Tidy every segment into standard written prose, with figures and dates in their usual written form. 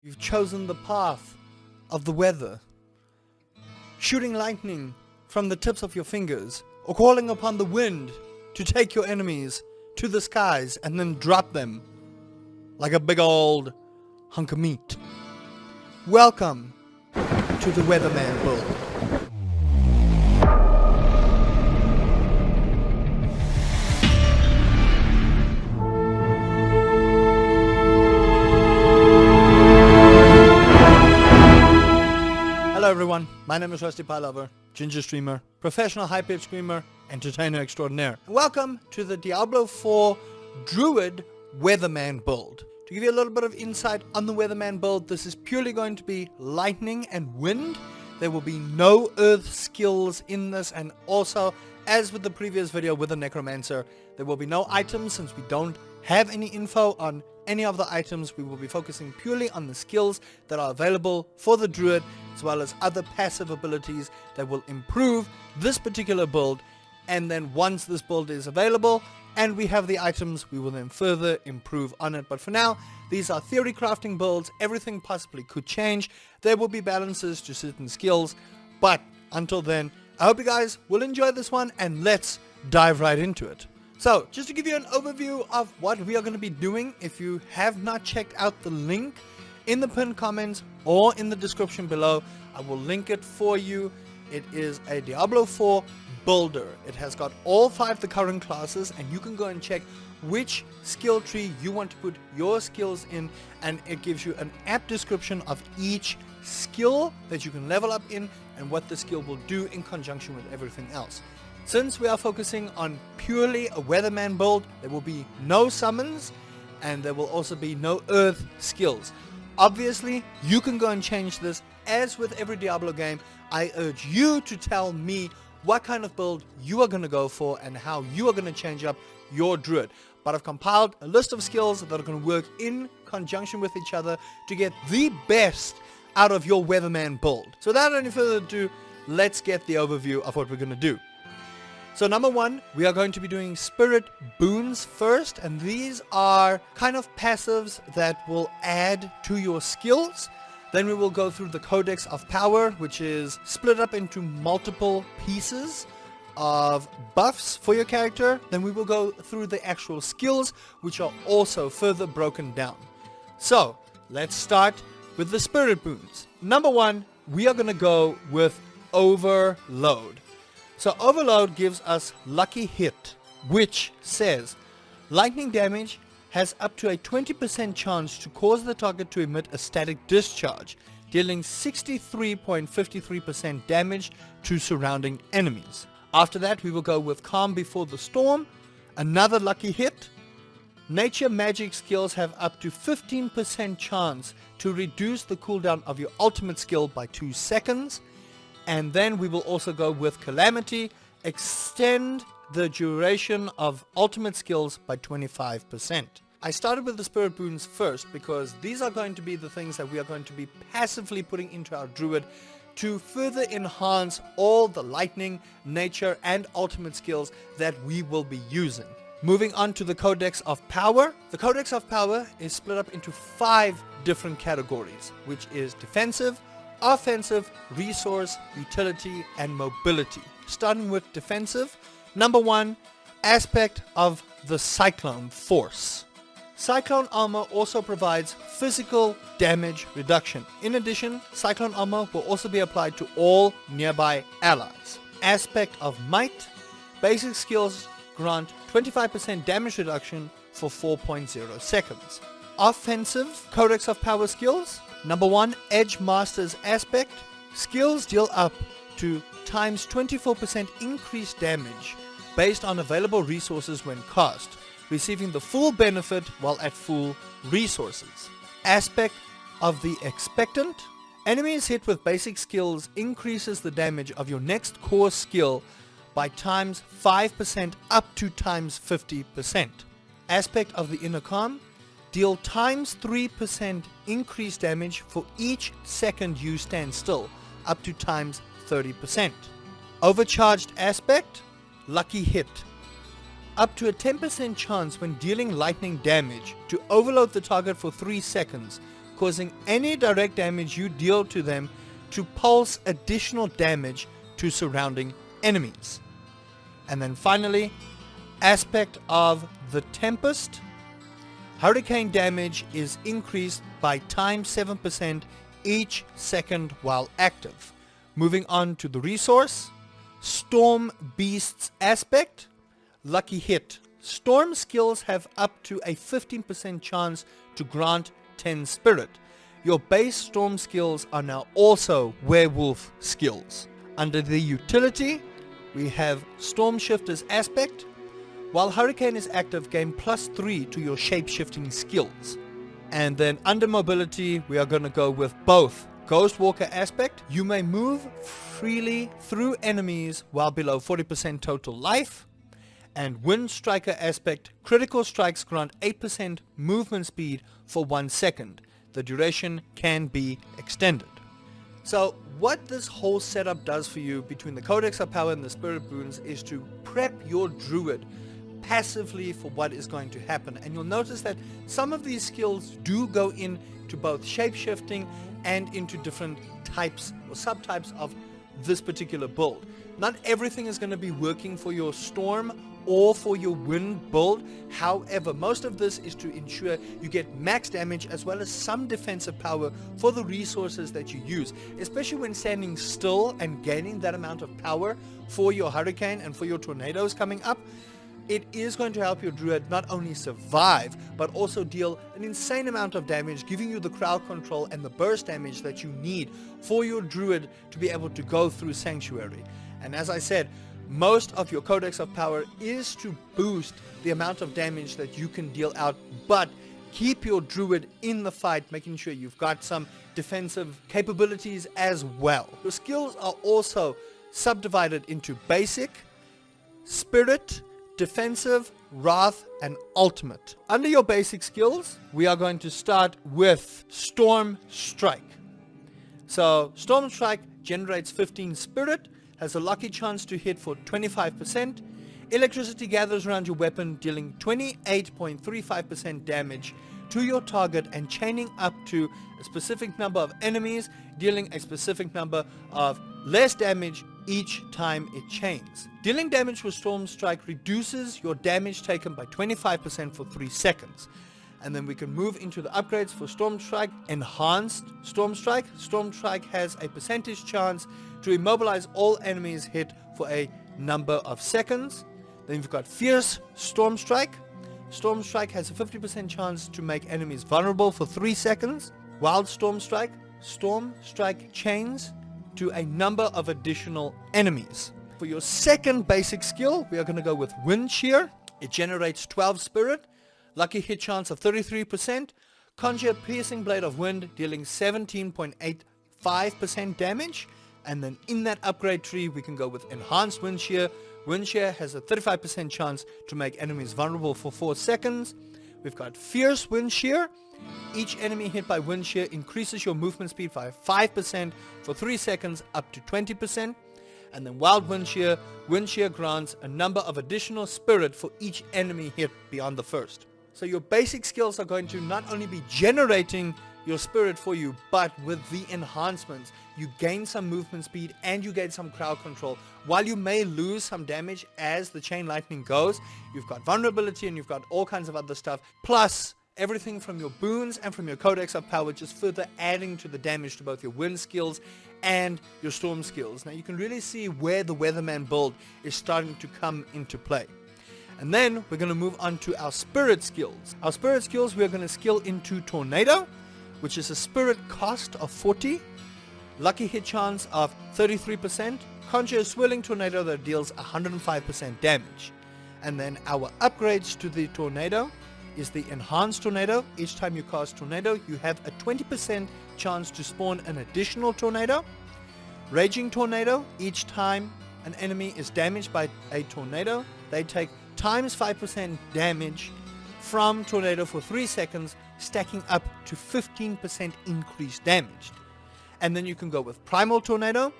You've chosen the path of the weather, shooting lightning from the tips of your fingers, or calling upon the wind to take your enemies to the skies and then drop them like a big old hunk of meat. Welcome to the Weatherman Build. Hello everyone, my name is Rusty Pie Lover, Ginger Streamer, professional high-pitch screamer, entertainer extraordinaire. Welcome to the Diablo 4 Druid Weatherman build. To give you a little bit of insight on the Weatherman build, this is purely going to be lightning and wind. There will be no earth skills in this, and also, as with the previous video with the Necromancer, there will be no items since we don't have any info on any of the items. We will be focusing purely on the skills that are available for the Druid, as well as other passive abilities that will improve this particular build. And then once this build is available and we have the items, we will then further improve on it. But for now, these are theory crafting builds. Everything possibly could change. There will be balances to certain skills, but until then, I hope you guys will enjoy this one, and let's dive right into it. So, just to give you an overview of what we are going to be doing, if you have not checked out the link in the pinned comments or in the description below, I will link it for you. It is a Diablo 4 builder. It has got all 5 of the current classes, and you can go and check which skill tree you want to put your skills in, and it gives you an apt description of each skill that you can level up in and what the skill will do in conjunction with everything else. Since we are focusing on purely a Weatherman build, there will be no summons, and there will also be no earth skills. Obviously, you can go and change this. As with every Diablo game, I urge you to tell me what kind of build you are going to go for and how you are going to change up your Druid. But I've compiled a list of skills that are going to work in conjunction with each other to get the best out of your Weatherman build. So without any further ado, let's get the overview of what we're going to do. So number 1, we are going to be doing spirit boons first, and these are kind of passives that will add to your skills. Then we will go through the Codex of Power, which is split up into multiple pieces of buffs for your character. Then we will go through the actual skills, which are also further broken down. So let's start with the spirit boons. Number 1, we are going to go with Overload. So Overload gives us Lucky Hit, which says lightning damage has up to a 20% chance to cause the target to emit a static discharge, dealing 63.53% damage to surrounding enemies. After that, we will go with Calm Before the Storm, another Lucky Hit. Nature magic skills have up to 15% chance to reduce the cooldown of your ultimate skill by 2 seconds. And then we will also go with Calamity, extend the duration of ultimate skills by 25%. I started with the spirit boons first because these are going to be the things that we are going to be passively putting into our Druid to further enhance all the lightning, nature, and ultimate skills that we will be using. Moving on to the Codex of Power. The Codex of Power is split up into 5 different categories, which is defensive, offensive, resource, utility, and mobility. Starting with defensive, number 1, aspect of the Cyclone Force. Cyclone Armor also provides physical damage reduction. In addition, Cyclone Armor will also be applied to all nearby allies. Aspect of Might. Basic skills grant 25% damage reduction for 4.0 seconds. Offensive Codex of Power skills. Number 1, Edge Master's Aspect. Skills deal up to times 24% increased damage based on available resources when cast, receiving the full benefit while at full resources. Aspect of the Expectant. Enemies hit with basic skills increases the damage of your next core skill by times 5% up to times 50%. Aspect of the Intercom. Deal times 3% increased damage for each second you stand still, up to times 30%. Overcharged Aspect, Lucky Hit. Up to a 10% chance when dealing lightning damage to overload the target for 3 seconds, causing any direct damage you deal to them to pulse additional damage to surrounding enemies. And then finally, aspect of the Tempest. Hurricane damage is increased by times 7% each second while active. Moving on to the resource, Storm Beast's aspect. Lucky hit. Storm skills have up to a 15% chance to grant 10 spirit. Your base storm skills are now also werewolf skills. Under the utility, we have Storm Shifter's aspect. While Hurricane is active, gain +3 to your shape-shifting skills. And then under mobility, we are going to go with both Ghost Walker aspect. You may move freely through enemies while below 40% total life. And Wind Striker aspect. Critical strikes grant 8% movement speed for 1 second. The duration can be extended. So what this whole setup does for you between the Codex of Power and the Spirit Boons is to prep your Druid passively for what is going to happen. And you'll notice that some of these skills do go into both shape-shifting and into different types or subtypes of this particular build. Not everything is going to be working for your Storm or for your Wind build. However, most of this is to ensure you get max damage as well as some defensive power for the resources that you use, especially when standing still and gaining that amount of power for your Hurricane and for your tornadoes coming up. It is going to help your Druid not only survive, but also deal an insane amount of damage, giving you the crowd control and the burst damage that you need for your Druid to be able to go through Sanctuary. And as I said, most of your Codex of Power is to boost the amount of damage that you can deal out, but keep your Druid in the fight, making sure you've got some defensive capabilities as well. Your skills are also subdivided into Basic, Spirit, Defensive, Wrath, and Ultimate. Under your basic skills, we are going to start with Storm Strike. So Storm Strike generates 15 spirit, has a lucky chance to hit for 25%. Electricity gathers around your weapon, dealing 28.35% damage to your target and chaining up to a specific number of enemies, dealing a specific number of less damage each time it chains. Dealing damage with Storm Strike reduces your damage taken by 25% for 3 seconds. And then we can move into the upgrades for Storm Strike. Enhanced Storm Strike. Storm Strike has a percentage chance to immobilize all enemies hit for a number of seconds. Then you've got Fierce Storm Strike. Storm Strike has a 50% chance to make enemies vulnerable for 3 seconds. Wild Storm Strike. Storm Strike chains to a number of additional enemies. For your second basic skill, we are going to go with Wind Shear. It generates 12 spirit, lucky hit chance of 33%, conjure Piercing Blade of Wind, dealing 17.85% damage, and then in that upgrade tree, we can go with Enhanced Wind Shear. Wind Shear has a 35% chance to make enemies vulnerable for 4 seconds. We've got Fierce Wind Shear. Each enemy hit by Wind Shear increases your movement speed by 5% for 3 seconds up to 20%. And then Wild Wind Shear grants a number of additional spirit for each enemy hit beyond the first. So your basic skills are going to not only be generating your spirit for you, but with the enhancements, you gain some movement speed and you gain some crowd control. While you may lose some damage as the Chain Lightning goes, you've got vulnerability and you've got all kinds of other stuff. Plus, everything from your boons and from your Codex of Power, just further adding to the damage to both your wind skills and your storm skills. Now you can really see where the Weatherman build is starting to come into play. And then we're going to move on to our spirit skills. Our spirit skills, we're going to skill into Tornado, which is a spirit cost of 40, lucky hit chance of 33%, conjure a swirling tornado that deals 105% damage. And then our upgrades to the Tornado is the Enhanced Tornado. Each time you cast Tornado, you have a 20% chance to spawn an additional Tornado. Raging Tornado. Each time an enemy is damaged by a tornado, they take times 5% damage from Tornado for 3 seconds, stacking up to 15% increased damage. And then you can go with Primal Tornado.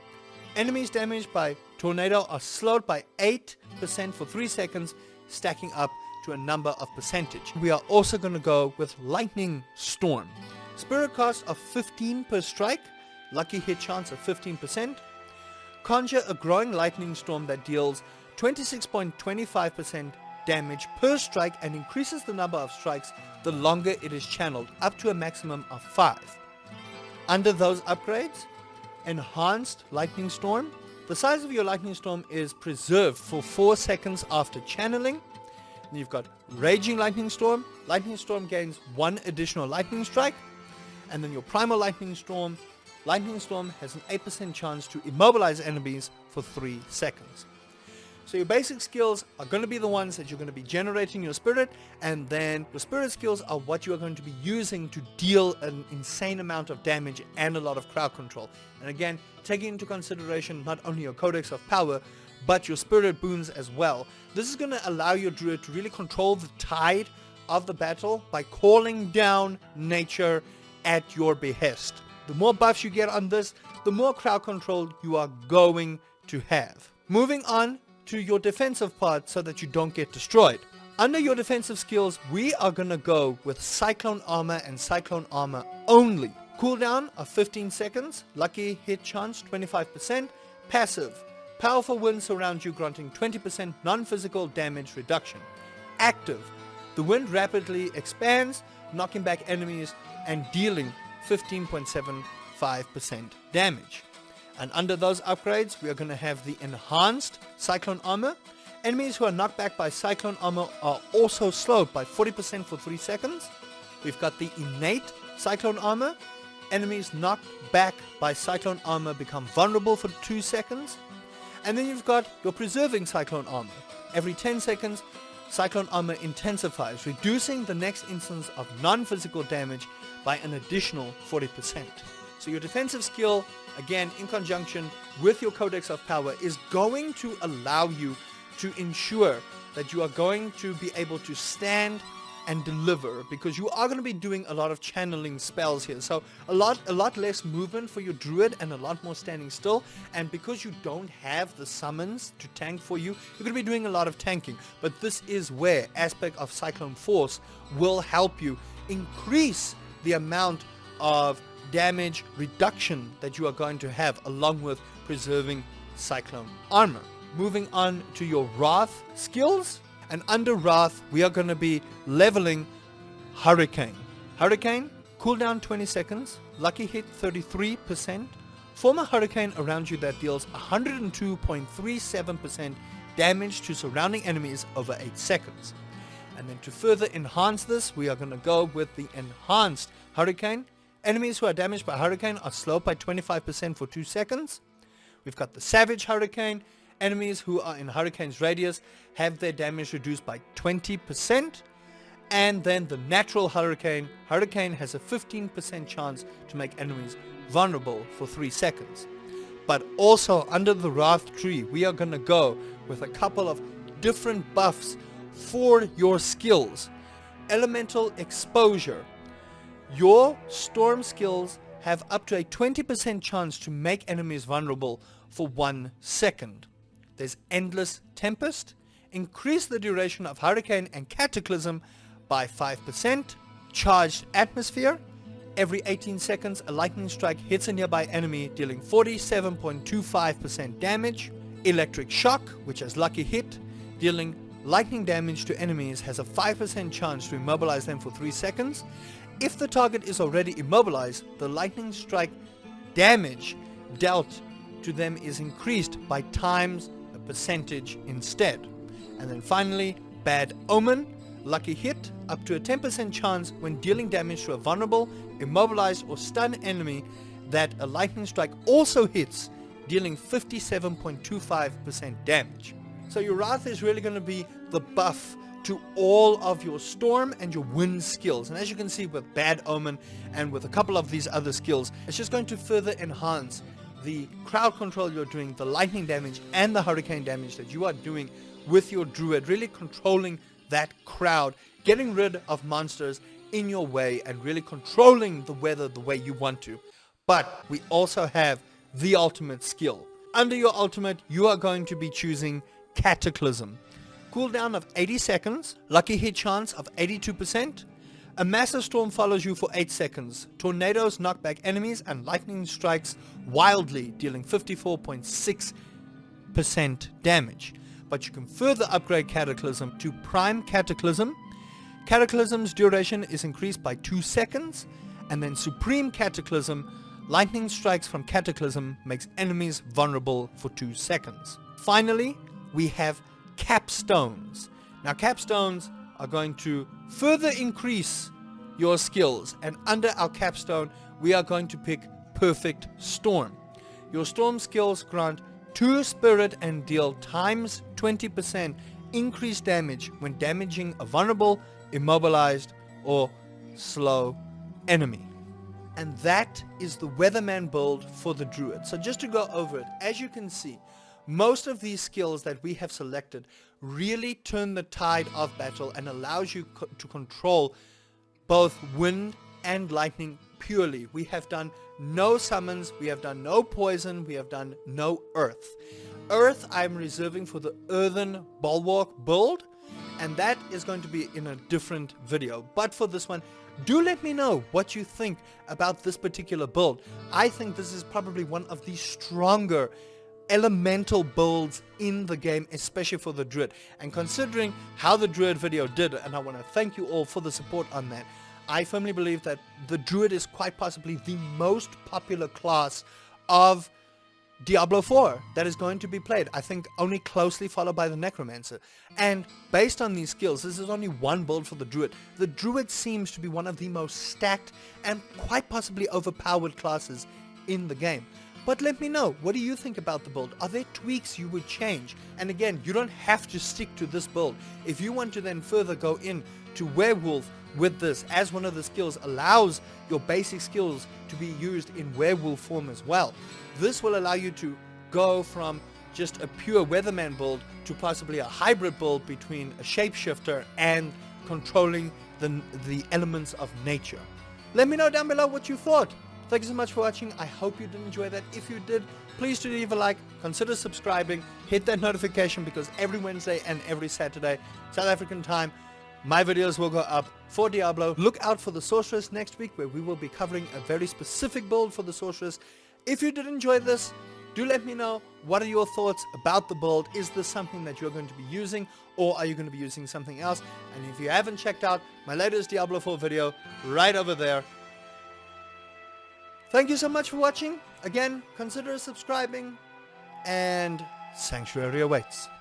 Enemies damaged by Tornado are slowed by 8% for 3 seconds, stacking up to a number of percentage. We are also going to go with Lightning Storm. Spirit cost of 15 per strike, lucky hit chance of 15%. Conjure a growing lightning storm that deals 26.25% damage per strike and increases the number of strikes the longer it is channeled, up to a maximum of 5. Under those upgrades, enhanced lightning storm. The size of your lightning storm is preserved for 4 seconds after channeling. And you've got raging lightning storm. Lightning storm gains 1 additional lightning strike. And then your primal lightning storm has an 8% chance to immobilize enemies for 3 seconds. So your basic skills are going to be the ones that you're going to be generating your spirit, and then the spirit skills are what you are going to be using to deal an insane amount of damage and a lot of crowd control. And again, taking into consideration not only your Codex of Power, but your spirit boons as well. This is going to allow your druid to really control the tide of the battle by calling down nature at your behest. The more buffs you get on this, the more crowd control you are going to have. Moving on to your defensive part so that you don't get destroyed. Under your defensive skills, we are going to go with Cyclone Armor and Cyclone Armor only. Cooldown of 15 seconds, lucky hit chance 25%, passive, powerful wind surrounds you granting 20% non-physical damage reduction. Active, the wind rapidly expands, knocking back enemies and dealing 15.75% damage. And under those upgrades, we are going to have the enhanced Cyclone Armor. Enemies who are knocked back by Cyclone Armor are also slowed by 40% for 3 seconds. We've got the innate Cyclone Armor. Enemies knocked back by Cyclone Armor become vulnerable for 2 seconds. And then you've got your preserving Cyclone Armor. Every 10 seconds, Cyclone Armor intensifies, reducing the next instance of non-physical damage by an additional 40%. So your defensive skill, again, in conjunction with your Codex of Power, is going to allow you to ensure that you are going to be able to stand and deliver, because you are going to be doing a lot of channeling spells here. So a lot less movement for your druid and a lot more standing still. And because you don't have the summons to tank for you, you're going to be doing a lot of tanking. But this is where aspect of Cyclone Force will help you increase the amount of damage reduction that you are going to have, along with preserving Cyclone Armor. Moving on to your Wrath skills, and under Wrath we are going to be leveling Hurricane. Hurricane, cooldown 20 seconds, lucky hit 33%, form a hurricane around you that deals 102.37% damage to surrounding enemies over 8 seconds. And then to further enhance this, we are going to go with the enhanced Hurricane. Enemies who are damaged by Hurricane are slowed by 25% for 2 seconds. We've got the Savage Hurricane. Enemies who are in Hurricane's radius have their damage reduced by 20%. And then the Natural Hurricane. Hurricane has a 15% chance to make enemies vulnerable for 3 seconds. But also under the Wrath tree, we are going to go with a couple of different buffs for your skills. Elemental Exposure. Your storm skills have up to a 20% chance to make enemies vulnerable for 1 second. There's Endless Tempest. Increase the duration of Hurricane and Cataclysm by 5%. Charged Atmosphere. Every 18 seconds, a lightning strike hits a nearby enemy, dealing 47.25% damage. Electric Shock, which has lucky hit, dealing lightning damage to enemies, has a 5% chance to immobilize them for 3 seconds. If the target is already immobilized, the lightning strike damage dealt to them is increased by times a percentage instead. And then finally, Bad Omen, lucky hit, up to a 10% chance when dealing damage to a vulnerable, immobilized or stunned enemy that a lightning strike also hits, dealing 57.25% damage. So your Wrath is really going to be the buff to all of your storm and your wind skills. And as you can see with Bad Omen and with a couple of these other skills, it's just going to further enhance the crowd control you're doing, the lightning damage and the hurricane damage that you are doing with your druid, really controlling that crowd, getting rid of monsters in your way and really controlling the weather the way you want to. But we also have the ultimate skill. Under your ultimate, you are going to be choosing Cataclysm. Cooldown of 80 seconds, lucky hit chance of 82%, A massive storm follows you for 8 seconds. Tornadoes knock back enemies and lightning strikes wildly, dealing 54.6% damage. But you can further upgrade Cataclysm to Prime Cataclysm. Cataclysm's duration is increased by 2 seconds. And then Supreme Cataclysm, lightning strikes from Cataclysm makes enemies vulnerable for 2 seconds. Finally, we have Capstones. Now Capstones are going to further increase your skills, and under our Capstone we are going to pick Perfect Storm. Your storm skills grant 2 spirit and deal times 20% increased damage when damaging a vulnerable, immobilized, or slow enemy. And that is the Weatherman build for the Druid. So just to go over it, as you can see, most of these skills that we have selected really turn the tide of battle and allows you to control both wind and lightning purely. We have done no summons, we have done no poison, we have done no earth. Earth I'm reserving for the Earthen Bulwark build, and that is going to be in a different video. But for this one, do let me know what you think about this particular build. I think this is probably one of the stronger elemental builds in the game, especially for the Druid. And considering how the Druid video did, and I want to thank you all for the support on that, I firmly believe that the Druid is quite possibly the most popular class of Diablo 4 that is going to be played. I think only closely followed by the Necromancer. And based on these skills, this is only one build for the Druid. The Druid seems to be one of the most stacked and quite possibly overpowered classes in the game. But let me know, what do you think about the build? Are there tweaks you would change? And again, you don't have to stick to this build. If you want to then further go in to Werewolf with this, as one of the skills allows your basic skills to be used in werewolf form as well, this will allow you to go from just a pure Weatherman build to possibly a hybrid build between a shapeshifter and controlling the elements of nature. Let me know down below what you thought. Thank you so much for watching. I hope you did enjoy that. If you did, please do leave a like, consider subscribing, hit that notification, because every Wednesday and every Saturday, South African time, my videos will go up for Diablo. Look out for the Sorceress next week, where we will be covering a very specific build for the Sorceress. If you did enjoy this, do let me know, what are your thoughts about the build? Is this something that you're going to be using, or are you going to be using something else? And if you haven't checked out my latest Diablo 4 video, right over there. Thank you so much for watching. Again, consider subscribing, and Sanctuary awaits.